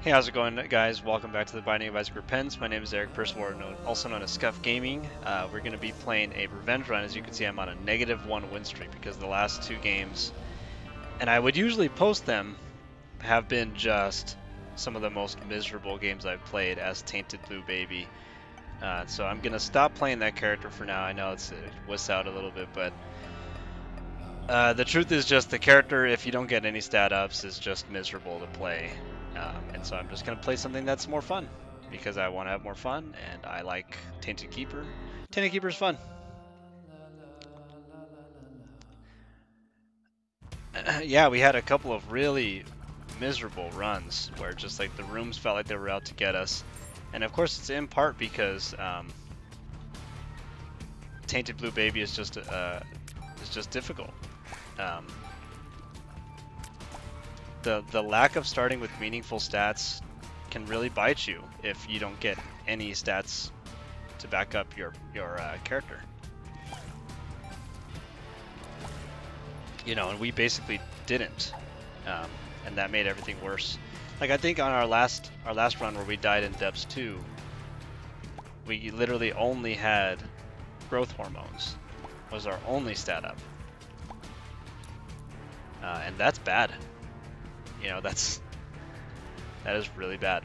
Hey, how's it going, guys? Welcome back to the Binding of Isaac Repentance. My name is Eric Percival, also known as Scuffed Gaming. We're going to be playing a revenge run. As you can see, I'm on a -1 win streak because the last two games, and I would usually post them, have been just some of the most miserable games I've played as Tainted Blue Baby. So I'm going to stop playing that character for now. I know it wuss out a little bit, but the truth is just the character, if you don't get any stat ups, is just miserable to play. And so I'm just going to play something that's more fun, because I want to have more fun, and I like Tainted Keeper. Tainted Keeper's fun. Yeah, we had a couple of really miserable runs, where just like the rooms felt like they were out to get us. And of course it's in part because Tainted Blue Baby is just difficult. The lack of starting with meaningful stats can really bite you if you don't get any stats to back up your character. You know, and we basically didn't, and that made everything worse. Like I think on our last run where we died in Depths 2, we literally only had growth hormones was our only stat up, and that's bad. You know, that is really bad.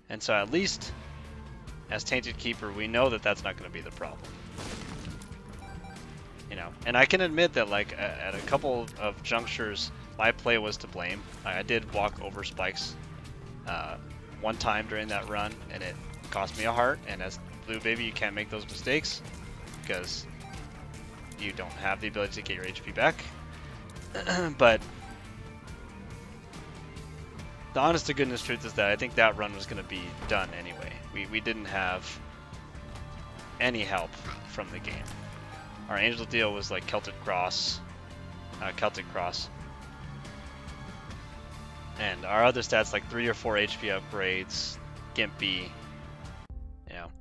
And so at least as Tainted Keeper, we know that that's not going to be the problem. You know, and I can admit that like at a couple of junctures, my play was to blame. I did walk over spikes one time during that run, and it cost me a heart. And as Blue Baby, you can't make those mistakes because you don't have the ability to get your HP back. But the honest to goodness truth is that I think that run was going to be done anyway. We didn't have any help from the game. Our angel deal was like Celtic Cross, and our other stats like 3 or 4 HP upgrades, Gimpy. You know,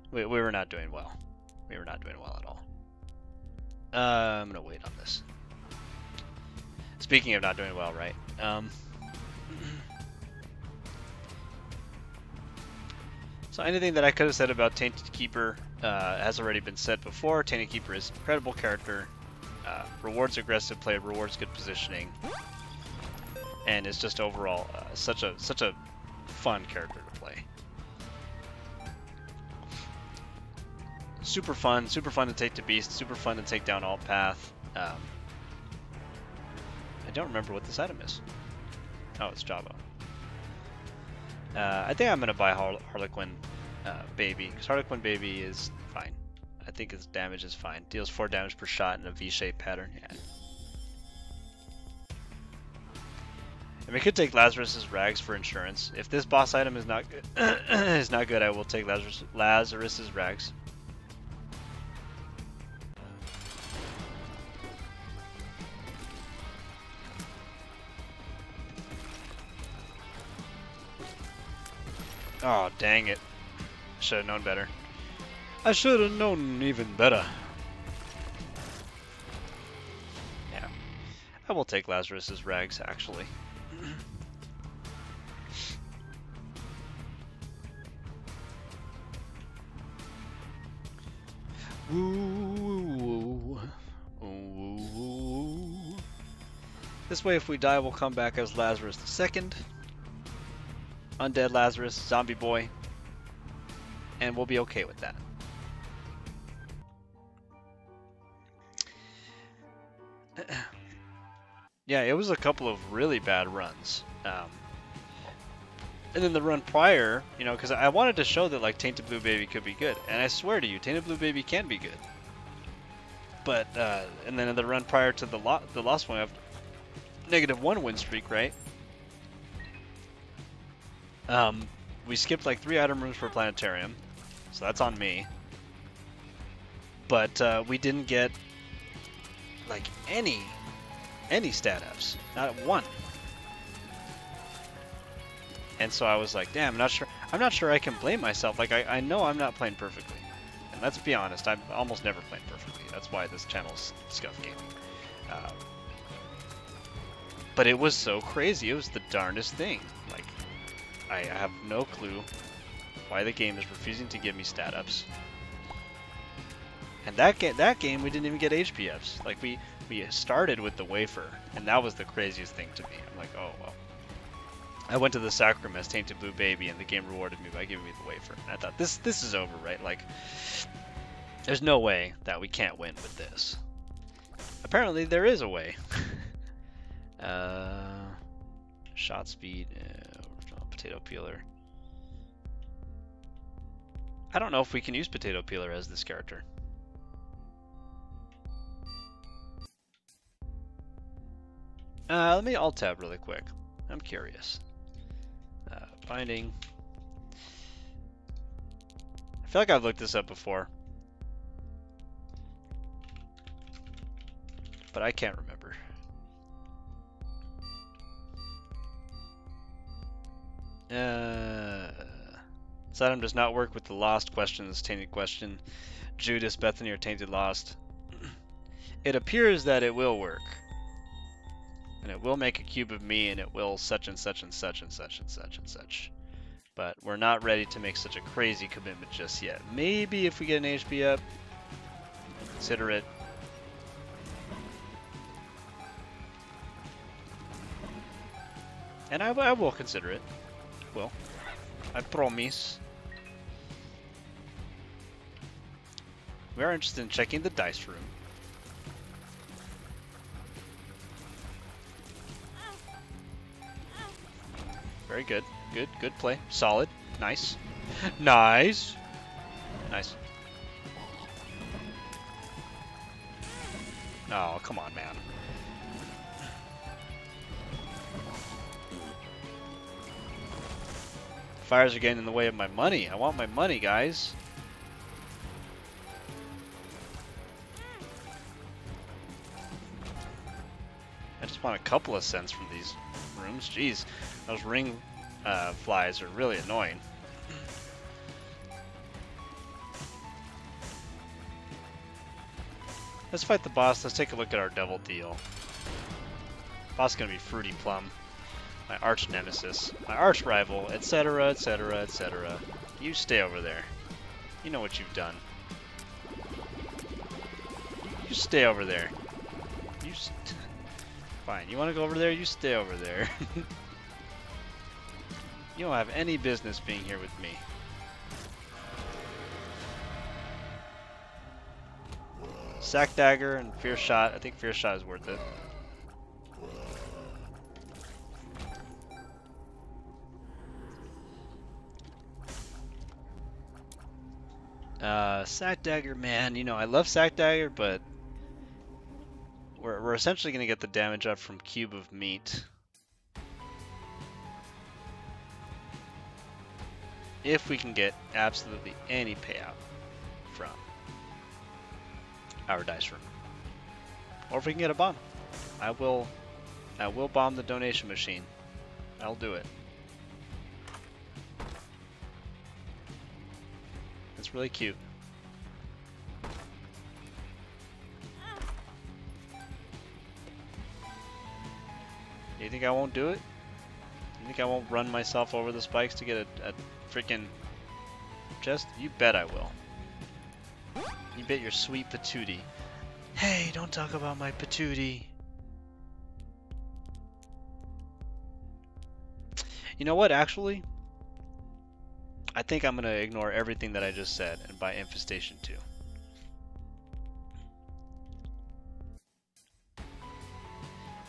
we were not doing well. We were not doing well at all. I'm gonna wait on this. Speaking of not doing well, right? So anything that I could have said about Tainted Keeper has already been said before. Tainted Keeper is an incredible character, rewards aggressive play, rewards good positioning, and is just overall such a fun character to play. Super fun to take to beast, super fun to take down alt path. I don't remember what this item is. Oh, it's Java. I think I'm gonna buy Harlequin Baby, because Harlequin Baby is fine. I think its damage is fine. Deals 4 damage per shot in a V-shaped pattern. Yeah. And we could take Lazarus's Rags for insurance. If this boss item is not good, I will take Lazarus's Rags. Oh, dang it. Should have known better. I should have known even better. Yeah. I will take Lazarus's Rags, actually. Woo, woo, woo. This way, if we die, we'll come back as Lazarus II. Undead Lazarus, Zombie Boy, and we'll be okay with that. Yeah, it was a couple of really bad runs. And then the run prior, you know, because I wanted to show that like Tainted Blue Baby could be good, and I swear to you, Tainted Blue Baby can be good. But and then in the run prior to the last one, I have -1 win streak, right? We skipped like 3 item rooms per planetarium, so that's on me. But we didn't get like any stat ups, not one. And so I was like, damn, I'm not sure I can blame myself. Like I know I'm not playing perfectly, and let's be honest, I'm almost never playing perfectly. That's why this channel's Scuffed Gaming. But it was so crazy. It was the darndest thing. Like, I have no clue why the game is refusing to give me stat ups. And that game we didn't even get HP ups. Like we started with the wafer, and that was the craziest thing to me. I'm like, oh well. I went to the Sacrum as Tainted Blue Baby, and the game rewarded me by giving me the wafer. And I thought, this is over, right? Like, there's no way that we can't win with this. Apparently, there is a way. Shot speed, potato peeler. I don't know if we can use potato peeler as this character. Let me alt tab really quick. I'm curious. Binding. I feel like I've looked this up before, but I can't remember. This item does not work with the lost questions. Tainted question. Judas, Bethany, or Tainted Lost. It appears that it will work. And it will make a cube of me, and it will such and such and such and such and such and such. But we're not ready to make such a crazy commitment just yet. Maybe if we get an HP up, consider it. And I will consider it. Well, I promise. We are interested in checking the dice room. Very good. Good play. Solid. Nice. Nice. Nice. Oh, come on, man. Fires are getting in the way of my money. I want my money, guys. I just want a couple of cents from these rooms. Jeez, those ring flies are really annoying. Let's fight the boss. Let's take a look at our devil deal. Boss is gonna be Fruity Plum, my arch nemesis, my arch rival, etc., etc., etc. You stay over there. You know what you've done. You stay over there. Fine. You want to go over there? You stay over there. You don't have any business being here with me. Sack Dagger and Fierce Shot. I think Fierce Shot is worth it. Sack Dagger, man. You know, I love Sack Dagger, but we're essentially going to get the damage up from Cube of Meat. If we can get absolutely any payout from our dice room. Or if we can get a bomb. I will bomb the donation machine. I'll do it. It's really cute. You think I won't do it? You think I won't run myself over the spikes to get a freaking chest? You bet I will. You bet your sweet patootie. Hey, don't talk about my patootie. You know what, actually? I think I'm going to ignore everything that I just said and buy Infestation 2.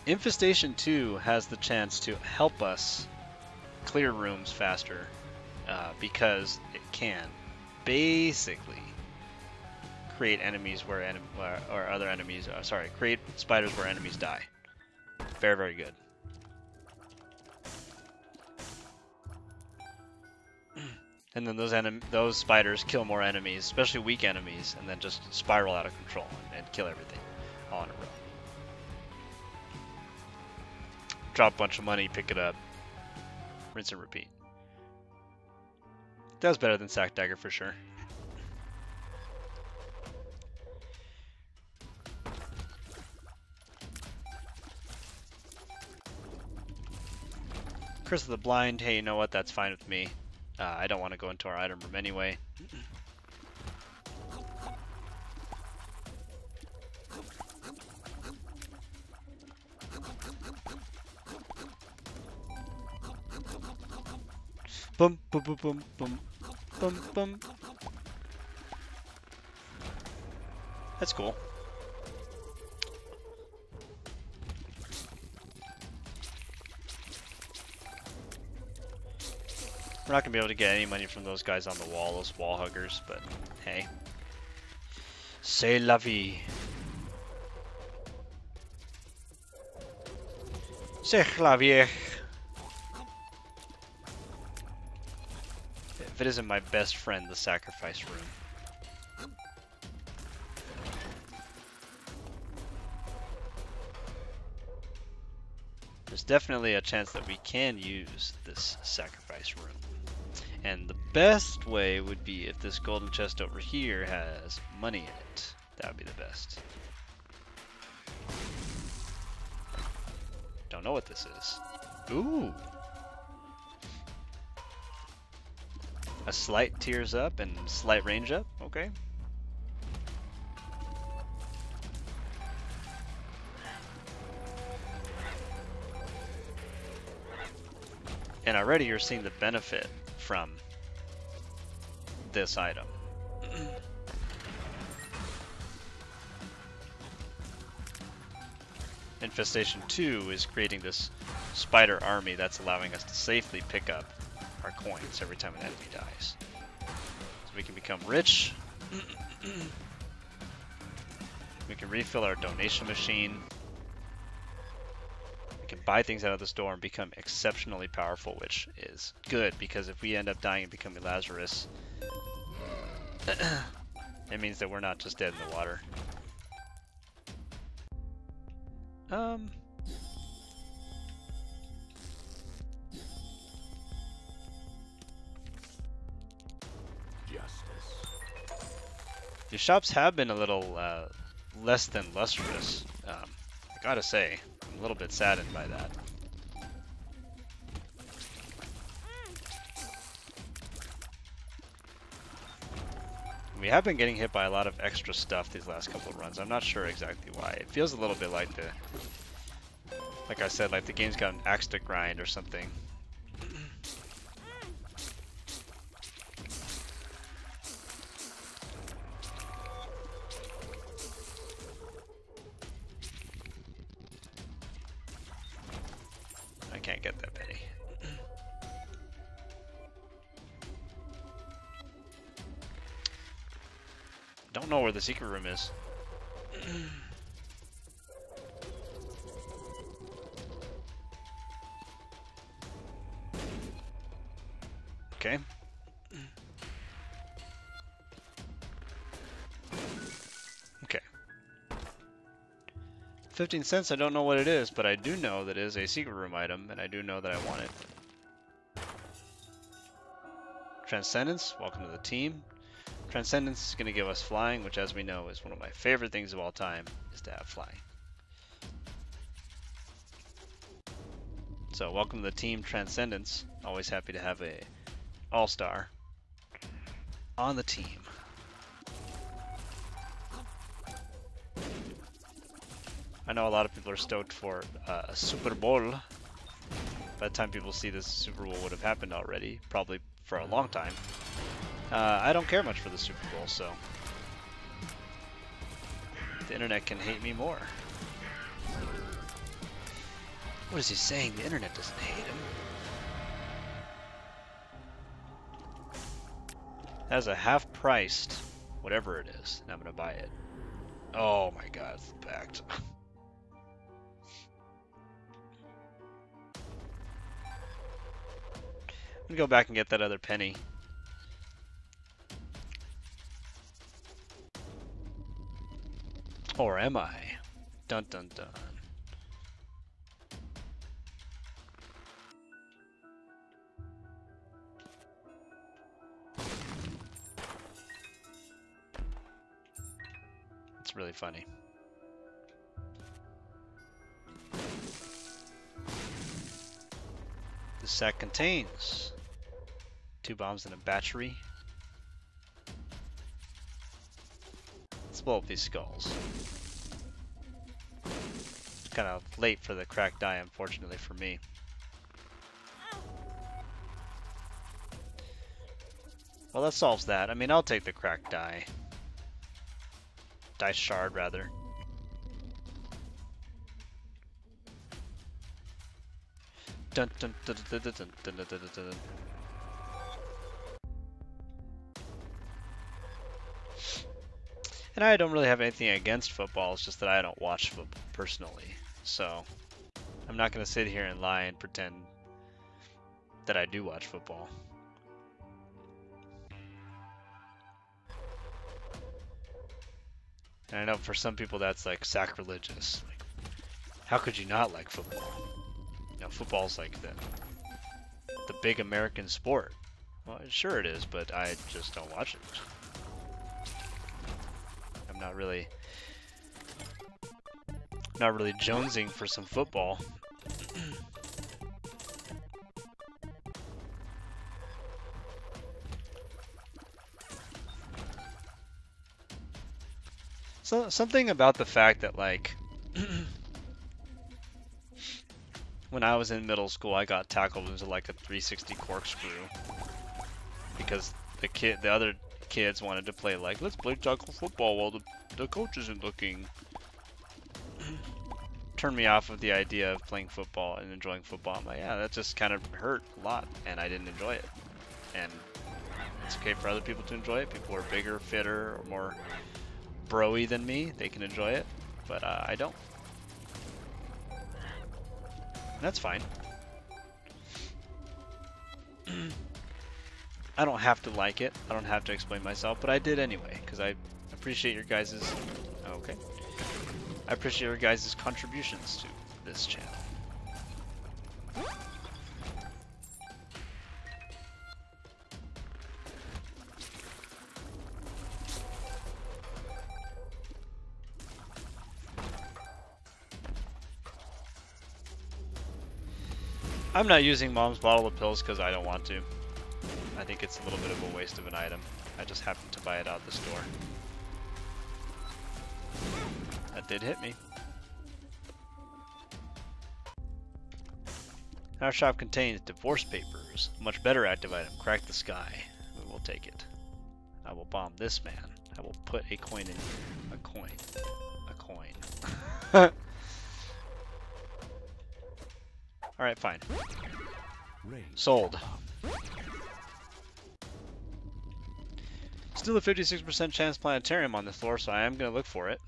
Infestation 2 has the chance to help us clear rooms faster because it can basically create enemies where create spiders where enemies die. Very, very good. And then those spiders kill more enemies, especially weak enemies, and then just spiral out of control and kill everything all in a row. Drop a bunch of money, pick it up, rinse and repeat. Does better than Sack Dagger for sure. Curse of the Blind, hey, you know what? That's fine with me. I don't want to go into our item room anyway. Boom, boom, boom, boom, boom, boom, boom. That's cool. We're not gonna be able to get any money from those guys on the wall, those wall huggers, but hey. C'est la vie. C'est la vie. If it isn't my best friend, the sacrifice room. There's definitely a chance that we can use this sacrifice room. And the best way would be if this golden chest over here has money in it. That would be the best. Don't know what this is. Ooh! A slight tears up and slight range up? Okay. And already you're seeing the benefit from this item. Infestation 2 is creating this spider army that's allowing us to safely pick up our coins every time an enemy dies. So we can become rich. We can refill our donation machine. We can buy things out of the store and become exceptionally powerful, which is good because if we end up dying and becoming Lazarus, it means that we're not just dead in the water. The shops have been a little less than lustrous. I gotta say, I'm a little bit saddened by that. We have been getting hit by a lot of extra stuff these last couple of runs. I'm not sure exactly why. It feels a little bit like like I said, like the game's got an axe to grind or something. I can't get that penny. Don't know where the secret room is. Okay. Okay. 15 cents, I don't know what it is, but I do know that it is a secret room item, and I do know that I want it. Transcendence, welcome to the team. Transcendence is going to give us flying, which as we know is one of my favorite things of all time, is to have flying. So welcome to the team Transcendence. Always happy to have a all-star on the team. I know a lot of people are stoked for a Super Bowl. By the time people see this, Super Bowl would have happened already, probably for a long time. I don't care much for the Super Bowl, so the internet can hate me more. What is he saying? The internet doesn't hate him. Has a half-priced, whatever it is, and I'm gonna buy it. Oh my god, it's the pact. I'm gonna go back and get that other penny. Or am I? Dun dun dun. It's really funny. The This sack contains 2 bombs and a battery. Let's blow up these skulls. It's kind of late for the cracked die, unfortunately for me. Well, that solves that. I mean, I'll take the cracked die. Dice shard, rather. Dun, dun, dun, dun, dun, dun, dun, dun, dun, dun. And I don't really have anything against football, it's just that I don't watch football personally. So, I'm not going to sit here and lie and pretend that I do watch football. And I know for some people that's like sacrilegious. Like, how could you not like football? You know, football's like the big American sport. Well, sure it is, but I just don't watch it. I'm not really jonesing for some football. So something about the fact that like when I was in middle school, I got tackled into like a 360 corkscrew because the other kids wanted to play like, let's play tackle football while the coach isn't looking. Turned me off of the idea of playing football and enjoying football. I'm like, yeah, that just kind of hurt a lot, and I didn't enjoy it. And it's okay for other people to enjoy it. People who are bigger, fitter, or more bro-y than me, they can enjoy it, but I don't. And that's fine. I don't have to like it. I don't have to explain myself, but I did anyway, because I appreciate your guys'... Okay. I appreciate your guys' contributions to this channel. I'm not using Mom's bottle of pills because I don't want to. I think it's a little bit of a waste of an item. I just happened to buy it out the store. That did hit me. Our shop contains divorce papers. A much better active item. Crack the sky. We will take it. I will bomb this man. I will put a coin in. A coin. A coin. Alright, fine. Sold. Still a 56% chance planetarium on this floor, so I am going to look for it.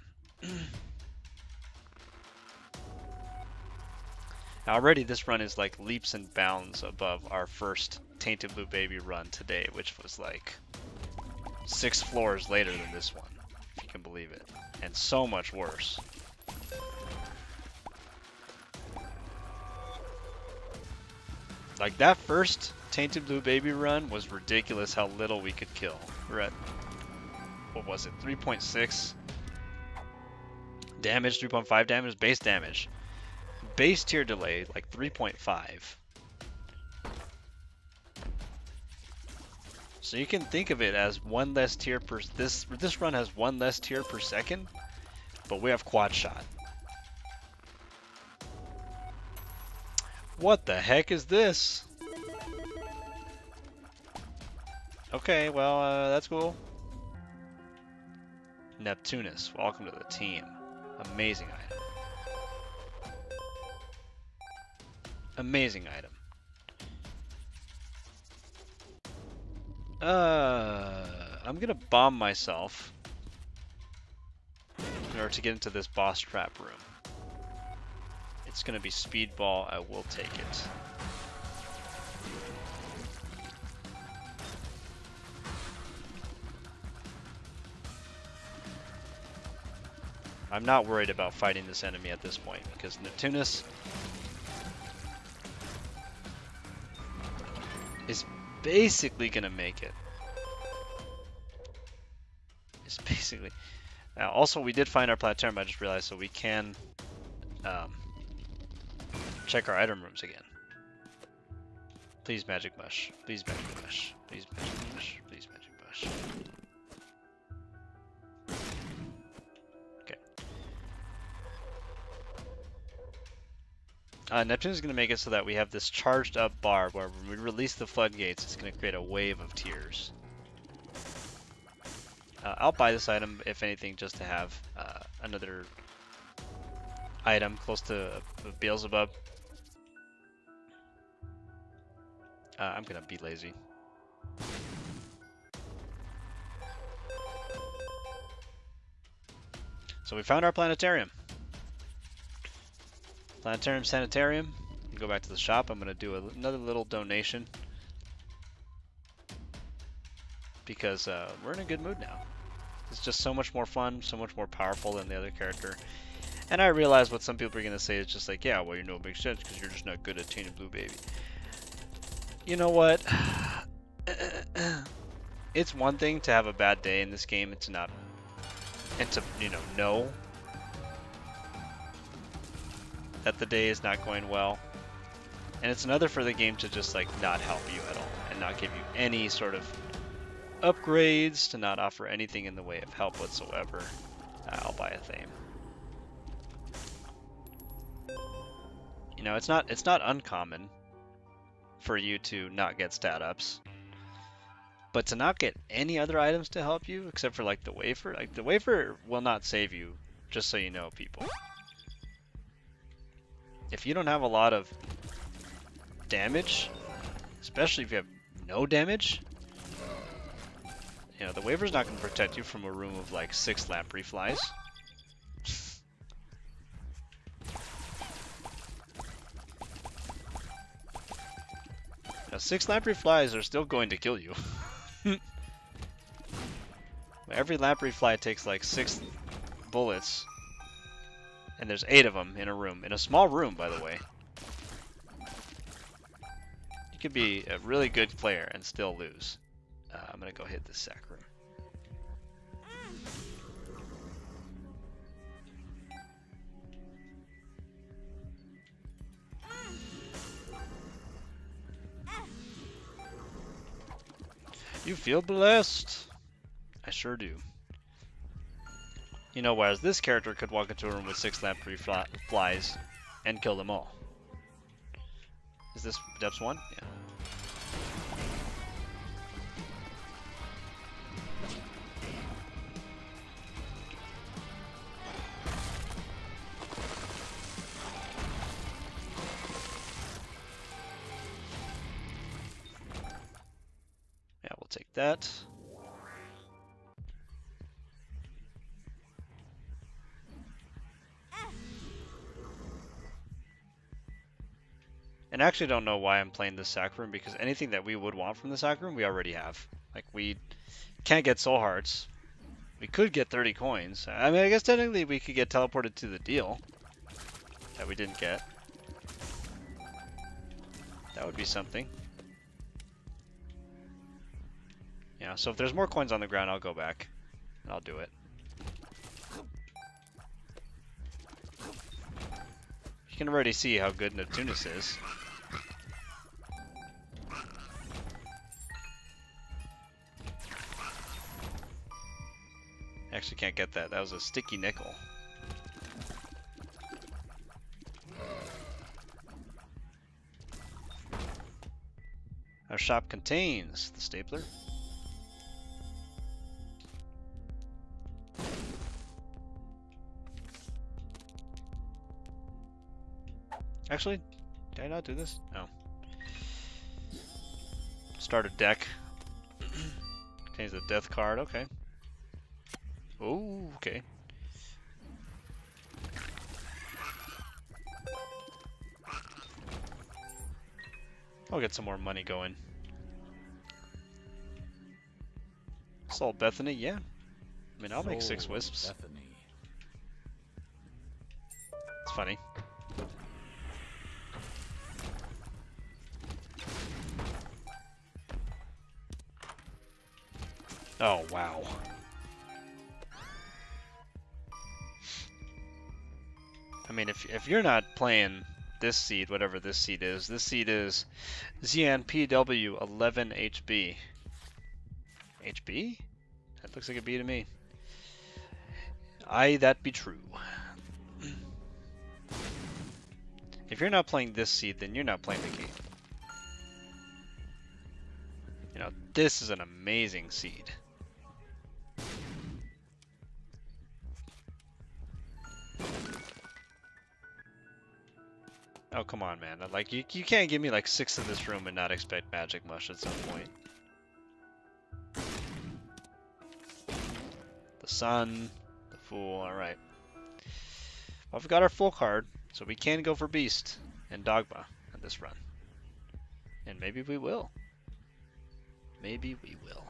Already this run is like leaps and bounds above our first Tainted Blue Baby run today, which was like 6 floors later than this one, if you can believe it. And so much worse. Like that first Tainted Blue Baby run was ridiculous how little we could kill. We're at, what was it, 3.6 damage, 3.5 damage, base damage. Base tier delay, like 3.5. So you can think of it as one less tier per, this run has one less tier per second, but we have quad shot. What the heck is this? Okay, well, that's cool. Neptunus, welcome to the team. Amazing item. Amazing item. I'm gonna bomb myself in order to get into this boss trap room. It's gonna be speedball, I will take it. I'm not worried about fighting this enemy at this point because Neptunus is basically gonna make it. It's basically. Now, also, we did find our planetarium. I just realized, so we can check our item rooms again. Please magic mush. Please magic mush. Please magic mush. Please magic mush. Okay. Neptunus is going to make it so that we have this charged up bar where when we release the floodgates, it's going to create a wave of tears. I'll buy this item, if anything, just to have another item close to Beelzebub. I'm gonna be lazy. So we found our planetarium. Planetarium, sanitarium. Go back to the shop. I'm gonna do another little donation because we're in a good mood now. It's just so much more fun, so much more powerful than the other character. And I realize what some people are gonna say is just like, yeah, well, you know, it makes sense because you're just not good at Tainted Blue Baby. You know what? It's one thing to have a bad day in this game, and to know that the day is not going well. And it's another for the game to just like not help you at all and not give you any sort of upgrades, to not offer anything in the way of help whatsoever. I'll buy ATHAME. You know, it's not uncommon for you to not get stat ups, but to not get any other items to help you except for like the wafer. Like the wafer will not save you, just so you know, people. If you don't have a lot of damage, especially if you have no damage, you know, the wafer's not going to protect you from a room of like 6 lamprey flies. Now, 6 lamprey flies are still going to kill you. Every lamprey fly takes like 6 bullets, and there's 8 of them in a room. In a small room, by the way. You could be a really good player and still lose. I'm gonna go hit this sack room. You feel blessed. I sure do. You know, whereas this character could walk into a room with 6 lamprey flies and kill them all. Is this depths 1? Yeah. Yeah, we'll take that. And I actually don't know why I'm playing this sack room, because anything that we would want from the sack room, we already have. Like, we can't get soul hearts. We could get 30 coins. I mean, I guess technically we could get teleported to the deal that we didn't get. That would be something. Yeah, so if there's more coins on the ground, I'll go back and I'll do it. You can already see how good Neptunus is. Actually can't get that. That was a sticky nickel. Our shop contains the stapler. Actually, did I not do this? No. Start a deck. Contains the death card. Okay. Oh, okay. I'll get some more money going. Soul Bethany, yeah. I mean, I'll make 6 wisps. Bethany. It's funny. Oh, wow. I mean, if you're not playing this seed, whatever this seed is. This seed is ZNPW 11HB. HB? That looks like a B to me. Aye, that be true. If you're not playing this seed, then you're not playing the game. You know, this is an amazing seed. Oh, come on, man. Like, you can't give me like 6 of this room and not expect Magic Mush at some point. The Sun, the Fool, alright. Well, we've got our full card, so we can go for Beast and Dogma on this run. And maybe we will. Maybe we will.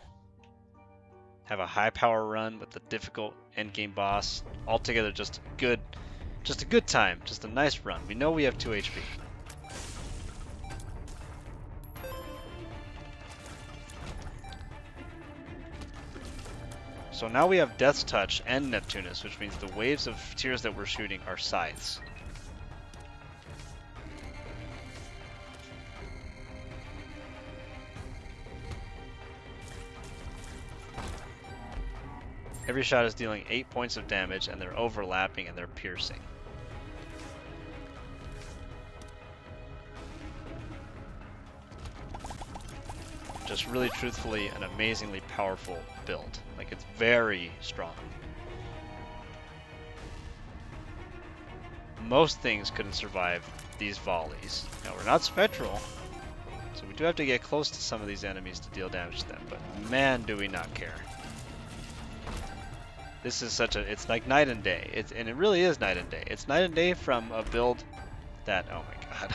Have a high power run with the difficult endgame boss. Altogether just a good time. Just a nice run. We know we have 2 HP. So now we have Death's Touch and Neptunus, which means the waves of tears that we're shooting are scythes. Every shot is dealing 8 points of damage, and they're overlapping and they're piercing. Just really truthfully an amazingly powerful build. Like, it's very strong. Most things couldn't survive these volleys. Now, we're not spectral, so we do have to get close to some of these enemies to deal damage to them, but man, do we not care. This is such a, it's like night and day. And it really is night and day. It's night and day from a build that, oh my god.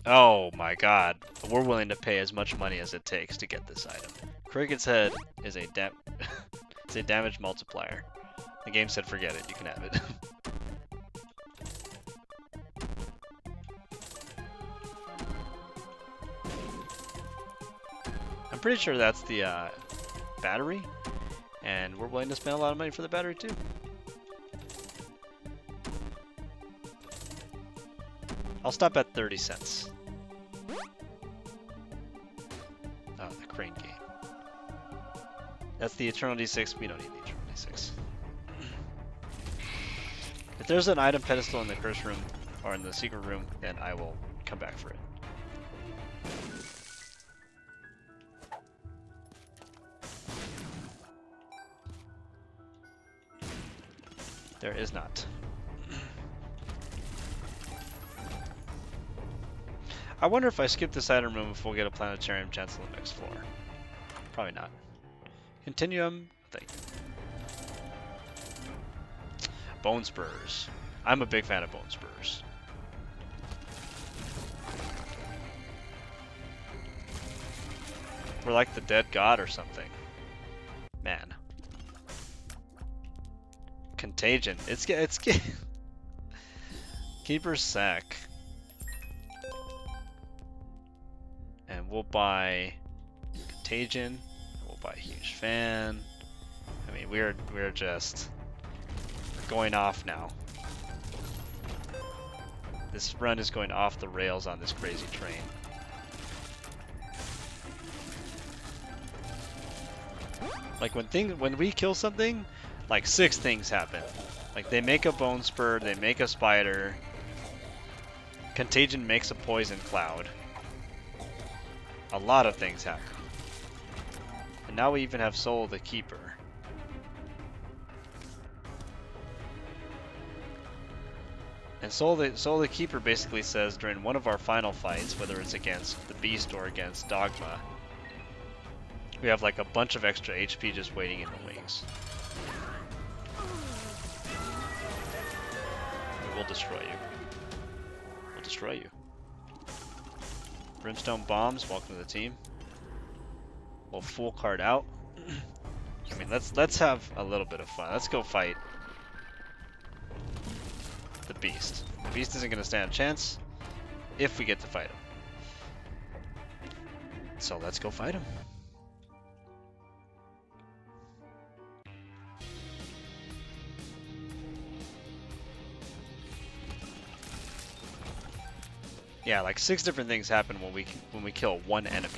Oh my god. We're willing to pay as much money as it takes to get this item. Cricket's Head is a it's a damage multiplier. The game said forget it, you can have it. I'm pretty sure that's the battery, and we're willing to spend a lot of money for the battery too. I'll stop at 30 cents. Oh, the crane game. That's the Eternal D6. We don't need the Eternal D6. If there's an item pedestal in the curse room or in the secret room, then I will come back for it. There is not. I wonder if I skip this item room if we'll get a Planetarium chance on the next floor. Probably not. Continuum, thank you. Bone Spurs. I'm a big fan of Bone Spurs. We're like the dead god or something. Man. Contagion. It's Keeper's Sack. And we'll buy Contagion. We'll buy Huge Fan. I mean, we're just going off now. This run is going off the rails on this crazy train. Like when we kill something, like 6 things happen. Like they make a Bone Spur, they make a Spider. Contagion makes a Poison Cloud. A lot of things happen. And now we even have Soul the Keeper. And Soul the Keeper basically says during one of our final fights, whether it's against the Beast or against Dogma, we have like a bunch of extra HP just waiting in the wings. We'll destroy you. We'll destroy you. Brimstone Bombs, welcome to the team. We'll full card out. I mean, let's have a little bit of fun. Let's go fight the Beast. The Beast isn't going to stand a chance if we get to fight him. So let's go fight him. Yeah, like 6 different things happen when we kill one enemy.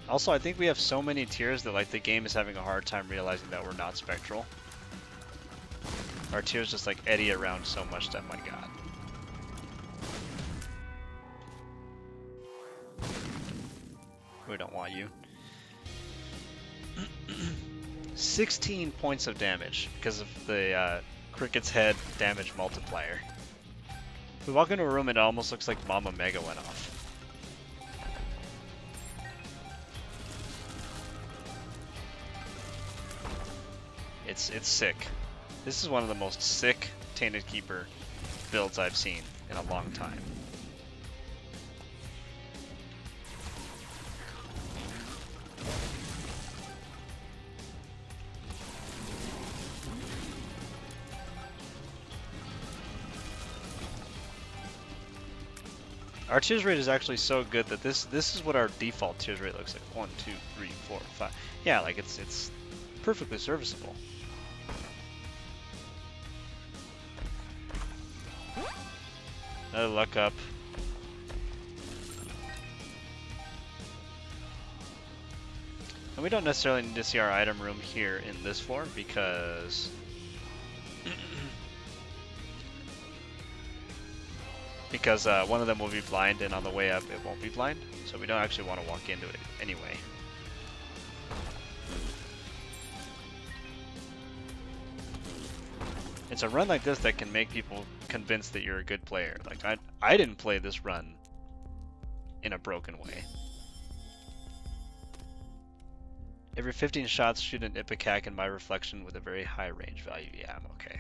Also, I think we have so many tiers that like the game is having a hard time realizing that we're not spectral. Our tiers just like eddy around so much that, my god. We don't want you. 16 points of damage because of the Cricket's Head damage multiplier. We walk into a room and it almost looks like Mama Mega went off. It's sick. This is one of the most sick Tainted Keeper builds I've seen in a long time. Our tears rate is actually so good that this is what our default tears rate looks like. 1, 2, 3, 4, 5. Yeah, like it's perfectly serviceable. Another luck up. And we don't necessarily need to see our item room here in this floor because one of them will be blind, and on the way up it won't be blind, so we don't actually want to walk into it anyway. It's a run like this that can make people convinced that you're a good player. Like I didn't play this run in a broken way. Every 15 shots, shoot an Ipecac in my reflection with a very high range value. Yeah, I'm okay.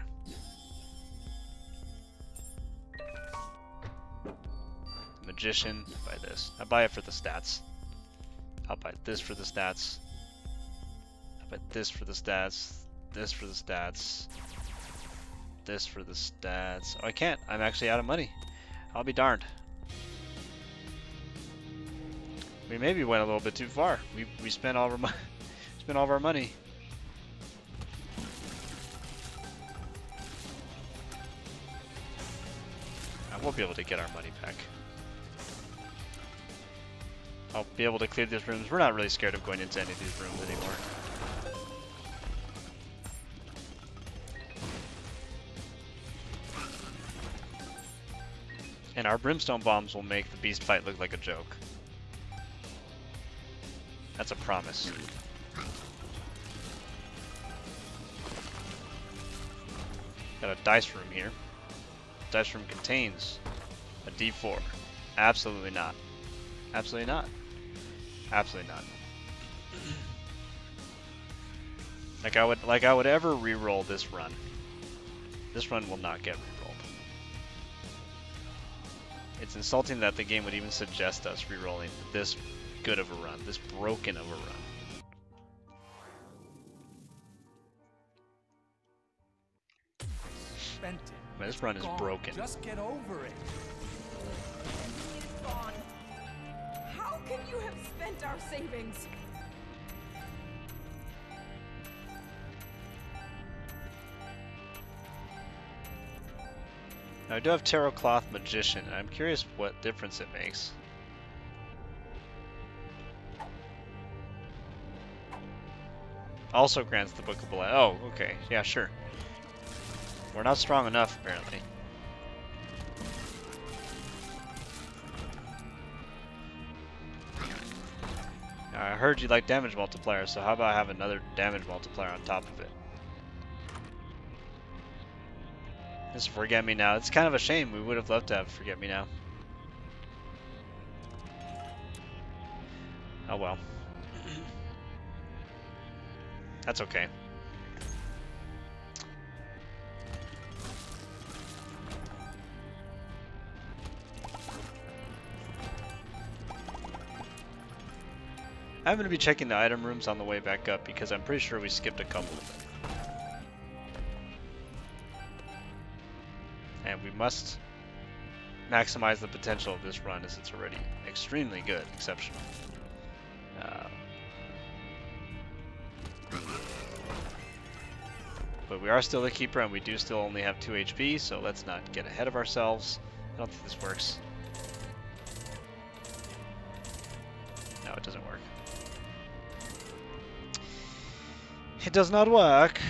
Magician, buy this. I buy it for the stats. I'll buy this for the stats. I'll buy this for the stats. This for the stats. This for the stats. Oh, I can't. I'm actually out of money. I'll be darned. We maybe went a little bit too far. We spent all of our money. Spent all of our money. I won't be able to get our money back. I'll be able to clear these rooms. We're not really scared of going into any of these rooms anymore. And our brimstone bombs will make the beast fight look like a joke. That's a promise. Got a dice room here. Dice room contains a D4. Absolutely not. Absolutely not. Absolutely not. Like I would ever re-roll this run. This run will not get re-rolled. It's insulting that the game would even suggest us re-rolling this good of a run, this broken of a run. Man, this run is broken. Just get over it. It's gone. How can you have spent our savings? Now I do have Tarot Cloth Magician, and I'm curious what difference it makes. Also grants the Book of Blood. Oh, okay. Yeah, sure. We're not strong enough, apparently. Now, I heard you like damage multiplier, so how about I have another damage multiplier on top of it? This is Forget Me Now. It's kind of a shame. We would have loved to have Forget Me Now. Oh well. That's okay. I'm going to be checking the item rooms on the way back up because I'm pretty sure we skipped a couple of them. And we must maximize the potential of this run as it's already extremely good, exceptional. But we are still the keeper, and we do still only have 2 HP, so let's not get ahead of ourselves. I don't think this works. No, it doesn't work. It does not work.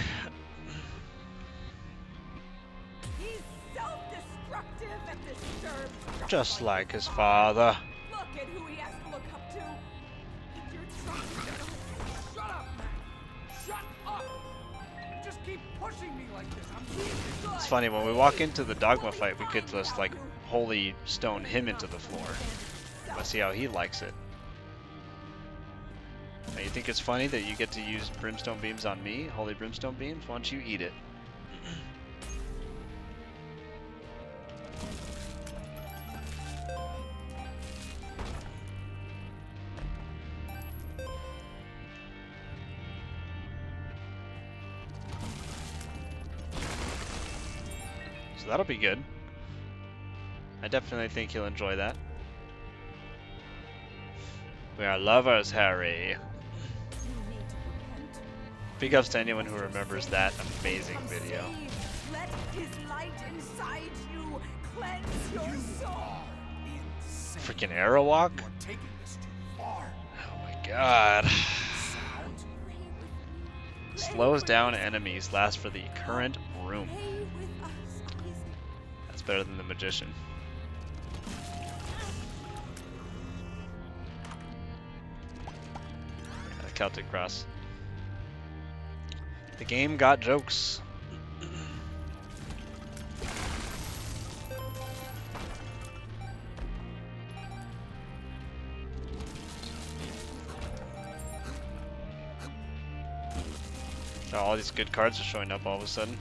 He's self-destructive and disturbed. Just like his father. Look at who he has to look up to. And you're trying to... Shut up, man! Shut up! You just keep pushing me like this. I'm being good. It's funny, when we walk into the dogma fight, we could just, like, holy stone him into the floor. Let's see how he likes it. Now, you think it's funny that you get to use brimstone beams on me? Holy brimstone beams? Why don't you eat it? So that'll be good. I definitely think he'll enjoy that. We are lovers, Harry. Big ups to anyone who remembers that amazing video. Let his light inside you cleanse your soul. Freaking arrow walk? You're taking this too far. Oh my god. Sound. Slows down enemies, lasts for the current room. That's better than the magician. The Celtic cross. The game got jokes. So all these good cards are showing up all of a sudden,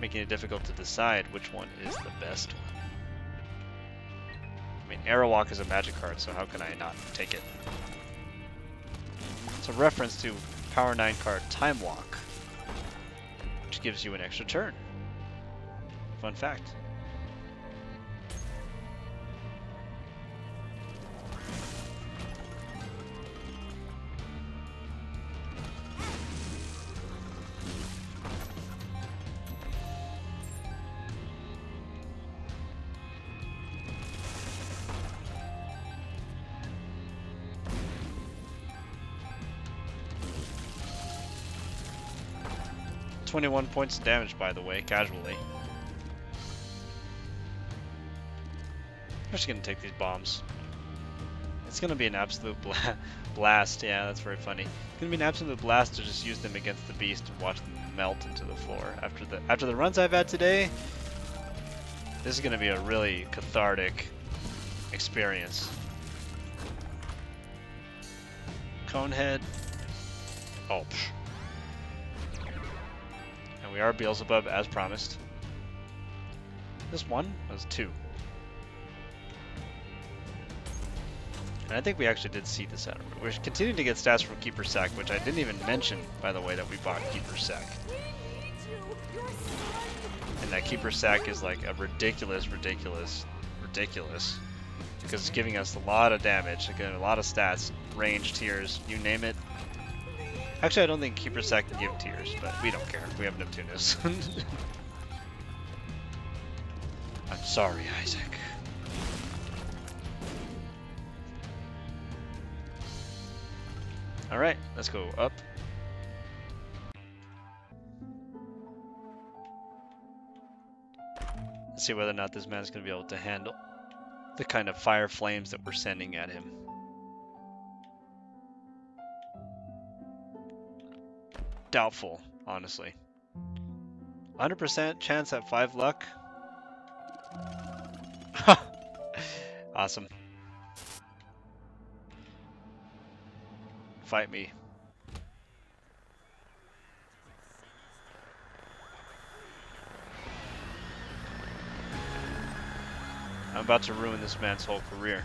making it difficult to decide which one is the best one. I mean, Arrow Walk is a magic card, so how can I not take it? It's a reference to Power 9 card Time Walk, which gives you an extra turn. Fun fact. $21 points of damage, by the way, casually. I'm just gonna take these bombs. It's gonna be an absolute blast. Yeah, that's very funny. It's gonna be an absolute blast to just use them against the beast and watch them melt into the floor. After the runs I've had today, this is gonna be a really cathartic experience. Conehead. Oh. Psh. And we are Beelzebub as promised. This one was 2. And I think we actually did see this out. We're continuing to get stats from Keeper Sec, which I didn't even mention, by the way, that we bought Keeper Sec. And that Keeper Sec is like a ridiculous, because it's giving us a lot of damage, again, a lot of stats, range, tiers, you name it. Actually, I don't think Keeper Sec can give tiers, but we don't care. We have Neptunus. I'm sorry, Isaac. Alright, let's go up. Let's see whether or not this man's going to be able to handle the kind of fire flames that we're sending at him. Doubtful, honestly. 100% chance at 5 luck. Awesome. Fight me. I'm about to ruin this man's whole career.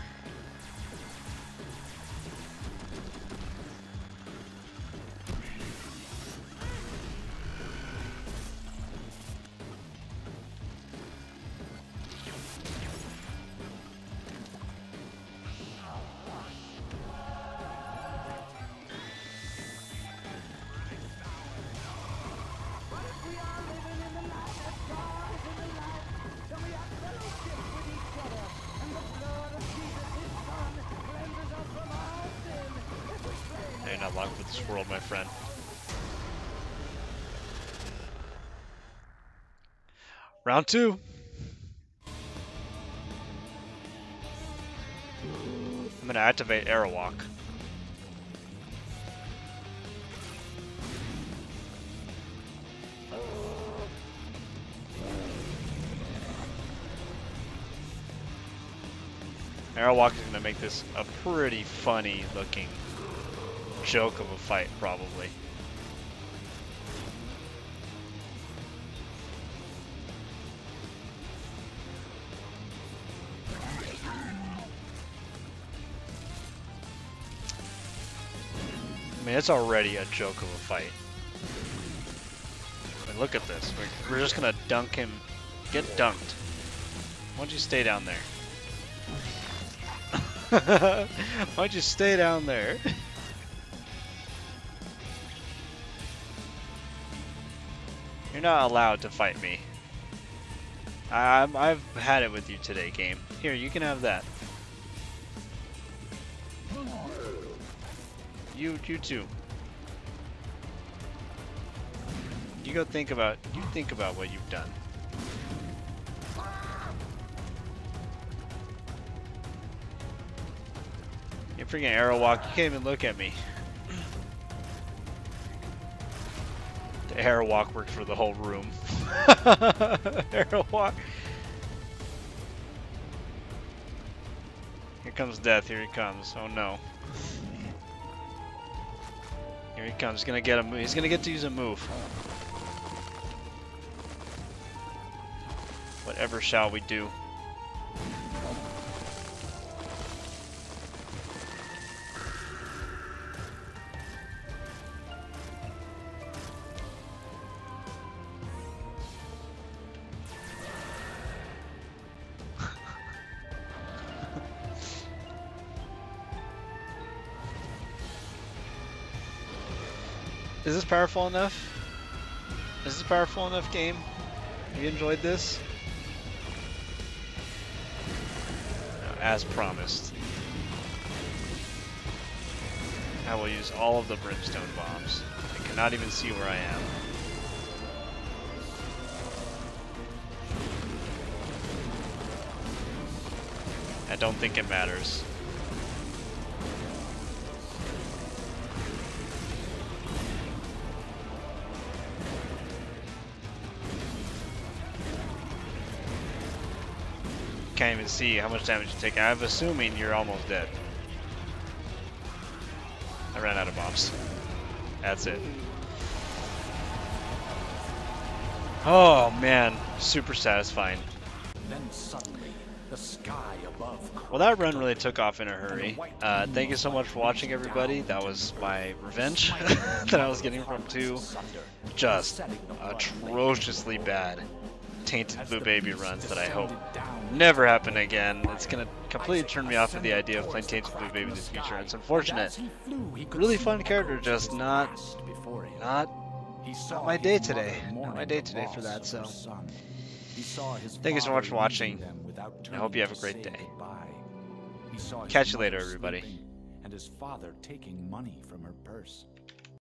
bad luck with this world, my friend. Round 2. I'm gonna activate Airwalk. Airwalk is gonna make this a pretty funny looking joke of a fight, probably. I mean, it's already a joke of a fight. I mean, look at this. We're just gonna dunk him. Get dunked. Why don't you stay down there? Why don't you stay down there? You're not allowed to fight me. I've had it with you today, game. Here, you can have that. You too. You think about what you've done. You freaking Airwalk, you can't even look at me. The Airwalk worked for the whole room. Airwalk. Here comes death, here he comes. Oh no. Here he comes, he's gonna get a move. He's gonna get to use a move. Whatever shall we do? Is this powerful enough? Is this powerful enough, game? Have you enjoyed this? As promised. I will use all of the brimstone bombs. I cannot even see where I am. I don't think it matters. Can't even see how much damage you take. I'm assuming you're almost dead. I ran out of bombs. That's it. Oh man, super satisfying. Then suddenly, the sky above. Well, that run really took off in a hurry. Thank you so much for watching, everybody. That was my revenge that I was getting from 2 just atrociously bad Tainted Blue Baby runs that I hope never happen again. It's gonna completely turn me off of the idea of playing Tainted Blue Baby in the future. It's unfortunate. Really fun character, just not my day today. Not my day today for that. So thank you so much for watching. I hope you have a great day. Catch you later, everybody. And his father taking money from her purse.